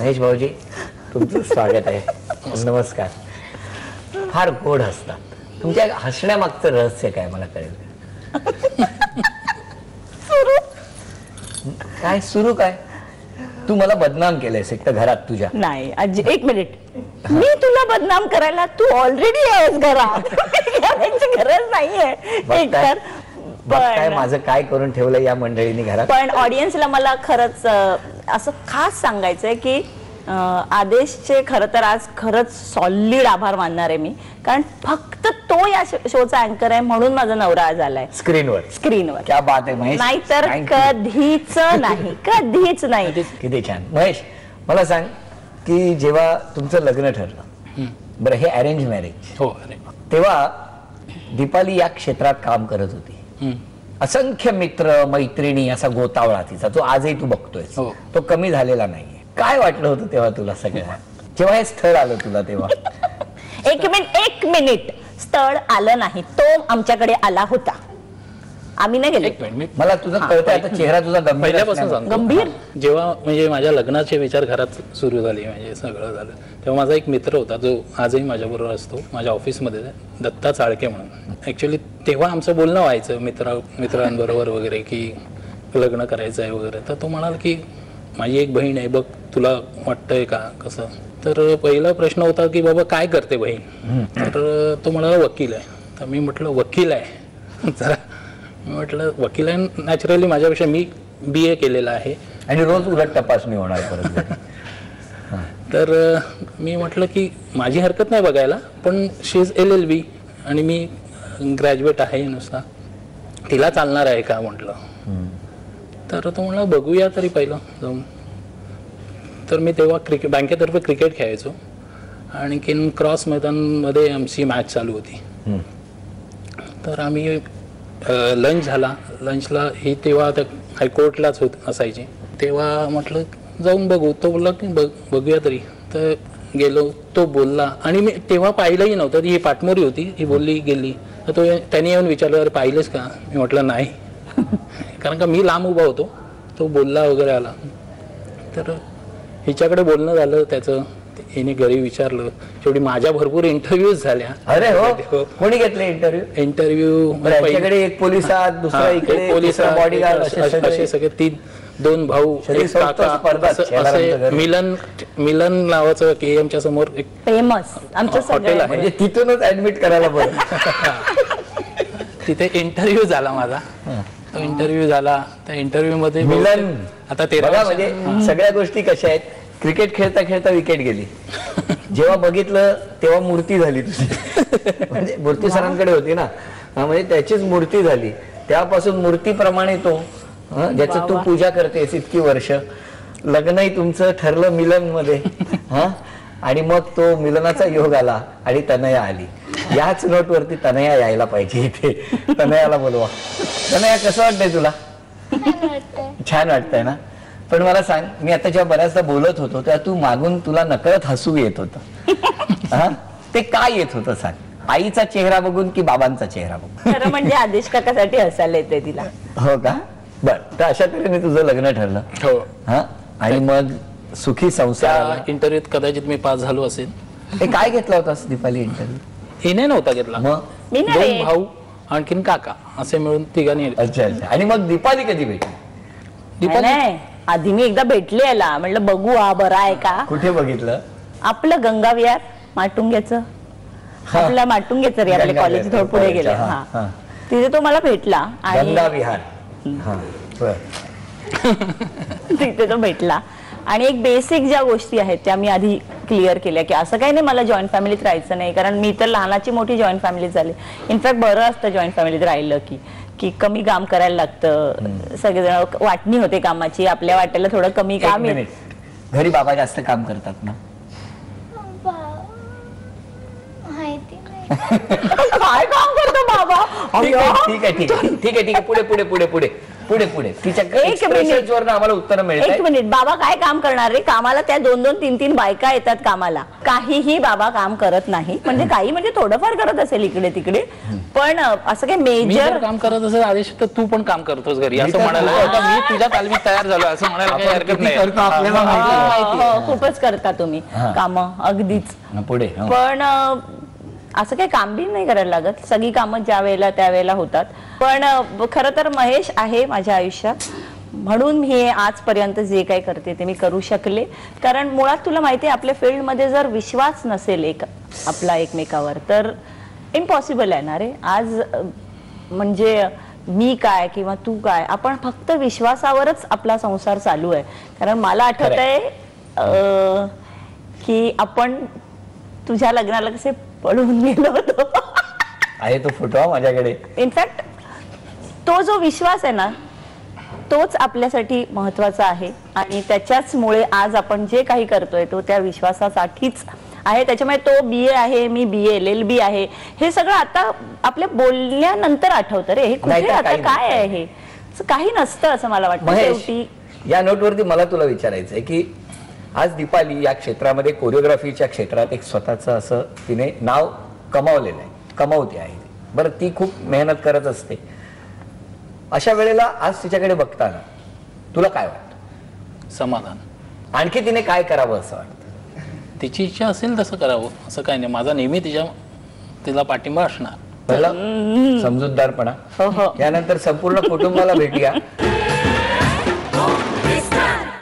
महेश भाऊजी, तुमचं स्वागत आहे. नमस्कार. फार गोड हसतात. तुमच्या हसण्यामागचं रहस्य काय मला कळेल? काय सुरू काय? तू मला बदनाम केलंयस एक तर घरात तुझ्या. नाही आजी, एक मिनिट. मी तुला बदनाम करायला, तू ऑलरेडी आहेस घरात. करायची गरज नाहीये. एक तर काय माझं काय करून ठेवलं या मंडळींनी घरात. पण ऑडियन्सला मला खरंच असं खास सांगायचंय की आदेशचे खरं तर आज खरंच सॉलिड आभार मानणार आहे मी. कारण फक्त तो या शोचा अँकर आहे म्हणून माझा नवरा आज आलाय स्क्रीनवर. क्या बात आहे महेश. नाहीतर कधीच नाही, कधीच नाही. किती छान. महेश, मला सांग की जेव्हा तुमचं लग्न ठरलं, बरं हे अरेंज मॅरेज हो, तेव्हा दीपाली या क्षेत्रात काम करत होती. असंख्य मित्र मैत्रिणी असा गोतावळा तिचा, तो आजही तू बघतोय, तो कमी झालेला नाहीये. काय वाटलं होतं तेव्हा तुला सगळ्यांना, जेव्हा हे स्थळ आलं तुला तेव्हा? एक मिनिट. स्थळ आलं नाही, तो आमच्याकडे आला होता, आम्ही नाही गेलो. मला तुझं कळतंय आता, चेहरा तुझा पहिल्यापासून सांगतो. गंभीर. जेव्हा म्हणजे माझ्या लग्नाचे विचार घरात सुरू झाले, म्हणजे सगळं झालं, तेव्हा माझा एक मित्र होता जो आजही माझ्याबरोबर असतो माझ्या ऑफिसमध्ये, दत्ता चाळके म्हणून. ऍक्च्युली तेव्हा आमचं बोलणं व्हायचं मित्रांबरोबर वगैरे की लग्न करायचं आहे वगैरे. तर तो म्हणाला की माझी एक बहीण आहे बघ, तुला वाटतंय का कसं? तर पहिला प्रश्न होता की बाबा काय करते बहीण? तर तो म्हणाला वकील आहे. तर मी म्हटलं वकील आहे? जरा मी म्हटलं वकील आहे, नॅचरली माझ्यापेक्षा मी BA केलेला आहे आणि रोज उलट तपासणी होणार परत. तर मी म्हटलं की माझी हरकत नाही बघायला, पण शी इज LLB आणि मी ग्रॅज्युएट आहे नुसता, तिला चालणार आहे का म्हटलं. तर तो म्हणला बघूया तरी पहिलं जाऊन. तर मी तेव्हा बँकेतर्फे क्रिकेट खेळायचो, आणखीन क्रॉस मैदानमध्ये आमची मॅच चालू होती. तर आम्ही लंच झाला, लंचला ही तेव्हा त्या हायकोर्टलाच असायची, तेव्हा म्हटलं जाऊन बघू. तो बोलला की बघूया तरी. तर गेलो, तो बोलला आणि मी तेव्हा पाहिलंही नव्हतं. ही पाटमोरी होती, ही बोलली गेली. तर तो त्याने येऊन विचारलं अरे पाहिलेस का? मी म्हटलं नाही, कारण का मी लांब उभा होतो. तो बोलला वगैरे आला. तर हिच्याकडे बोलणं झालं त्याचं, हिने घरी विचारलं. शेवटी माझ्या भरपूर इंटरव्ह्यूज झाल्या. अरे हो, कोणी घेतले इंटरव्ह्यू? पहिल्याकडे एक पोलिसात, दुसरा इकडे पोलीस बॉडीगार्ड, असे सगळे 2 भाऊ, एक काका, असे मिलन नावाचं KM समोर एक फेमस आमचं हॉटेल आहे. म्हणजे तिथूनच ऍडमिट करायला बरं. तिथे इंटरव्ह्यू झाला माझा. तो इंटरव्ह्यू झाला. त्या इंटरव्ह्यू मध्ये मिलन. आता 13 म्हणजे सगळ्या गोष्टी कशा आहेत, क्रिकेट खेळता खेळता विकेट गेली. जेव्हा बघितलं तेव्हा मूर्ती झाली तुझी. म्हणजे मूर्ती सरांकडे होती ना, म्हणजे त्याचीच मूर्ती झाली. त्यापासून मूर्तीप्रमाणे तो, ज्याचं तू पूजा करतेस इतकी वर्ष, लग्नही तुमचं ठरलं मिलन मध्ये. आणि मग तो मिलनाचा योग आला आणि तनया आली. याच नोटवरती तनया यायला पाहिजे इथे. तनयाला बोलवा. तनया, कसं वाटतंय तुला? छान वाटतंय ना? पण मला सांग, मी आता जेव्हा बऱ्याचदा बोलत होतो तेव्हा तू मागून तुला नकळत हसू येत होतं. ते काय येत होतं सांग? आईचा चेहरा बघून की बाबांचा चेहरा बघून? खरं म्हणजे आदेश काकासाठी हसायला येते तिला. हो का? बर. तर अशा तऱ्हेने तुझं लग्न ठरलं. हो. आणि मग सुखी संसार. इंटरव्ह्यूत कदाचित मी पास झालो असेल. हे काय घेतला होतास दीपाली इंटरव्ह्यू? हिने नव्हता घेतला. मग 2 भाऊ आणखीन काका असे मिळून तिघांनी. अच्छा. आणि मग दीपाली कधी भेटली? दीपाली आधी मी एकदा भेटले याला, म्हटलं बघू हा बरा आहे का. कुठे बघितलं? आपलं गंगाविहार माटुंग्याचं, आपल्या माटुंग्याचं रे, आपल्या कॉलेज थोडं पुढे गेलं, तिथे तो मला भेटला. आणि गंगाविहार तिथे तो भेटला. आणि एक बेसिक ज्या गोष्टी आहेत त्या मी आधी क्लिअर केल्या की असं काही नाही मला जॉईंट फॅमिलीत राहायचं नाही, कारण मी तर लहानाची मोठी जॉईंट फॅमिलीत झाली. इनफॅक्ट बरं असतं जॉईंट फॅमिलीत राहिलं की कमी काम करायला लागतं, सगळेजण वाटणी होते कामाची, आपल्या वाट्याला थोडं कमी काम येत. घरी बाबा जास्त काम करतात ना? काय काम करतो बाबा? ठीक आहे. पुढे पुढे पुढे तिच्या एक मिनिट. expressions वरनं आम्हाला उत्तर एक मिळत. मिनिट, बाबा काय काम करणार रे? कामाला त्या 2-2, 3-3 बायका येतात कामाला. काहीही बाबा काम करत नाही, म्हणजे काही म्हणजे थोडंफार करत असेल इकडे तिकडे, पण असं काही मी मेजर जर काम करत असेल आदेश तर तू पण काम करतोस घरी असं तर- म्हणायला आता मी तुझ्या तालमीत तयार झालो असं म्हणायला काही हरकत नाही. करतो आपल्याला माहिती आहे. खूपच करता तुम्ही हा. काम अगदीच. पुढे हो. पण असं काही काम बी नाही करायला लागत, सगळी कामं ज्या वेळेला त्यावेळेला होतात. पण खरं तर महेश आहे माझ्या आयुष्यात, म्हणून मी आजपर्यंत जे काही करते ते मी करू शकले. कारण मुळात तुला माहिती आहे आपल्या फील्डमध्ये जर विश्वास नसेल आपला एकमेकावर तर इम्पॉसिबल आहे ना रे. आज म्हणजे मी काय किंवा तू काय, आपण फक्त विश्वासावरच आपला संसार चालू आहे. कारण मला आठवत आहे की आपण तुझ्या लग्नाला कसे पळून गेलो होतो. आहे तो फोटो माझ्याकडे. इनफॅक्ट तो जो विश्वास आहे ना तोच आपल्यासाठी महत्वाचा आहे आणि त्याच्याचमुळे आज आपण जे काही करतोय तो त्या विश्वासासाठीच आहे. त्याच्यामुळे तो BA आहे, मी BA LLB आहे, हे सगळं आता आपल्या बोलण्यानंतर आठवतं रे. हे कुठे नाहीतर आता काही काय आहे हे? असं काही नसतं असं मला वाटतं महेश, शेवटी. या नोटवरती मला तुला विचारायचंय की आज दीपाली या क्षेत्रामध्ये कोरिओग्राफीच्या क्षेत्रात एक स्वतःचं असं तिने नाव कमावलेलं आहे, कमावते आहे. बरं, ती खूप मेहनत करत असते. अशा वेळेला आज तिच्याकडे बघताना तुला काय वाटतं? समाधान. आणखी तिने काय करावं असं वाटतं? तिची इच्छा असेल तसं करावं असं काही नाही. माझा नेहमी तिला पाठिंबा असणार. पहिलं समजूतदारपणा. हो हो. यानंतर संपूर्ण कुटुंबाला भेटूया.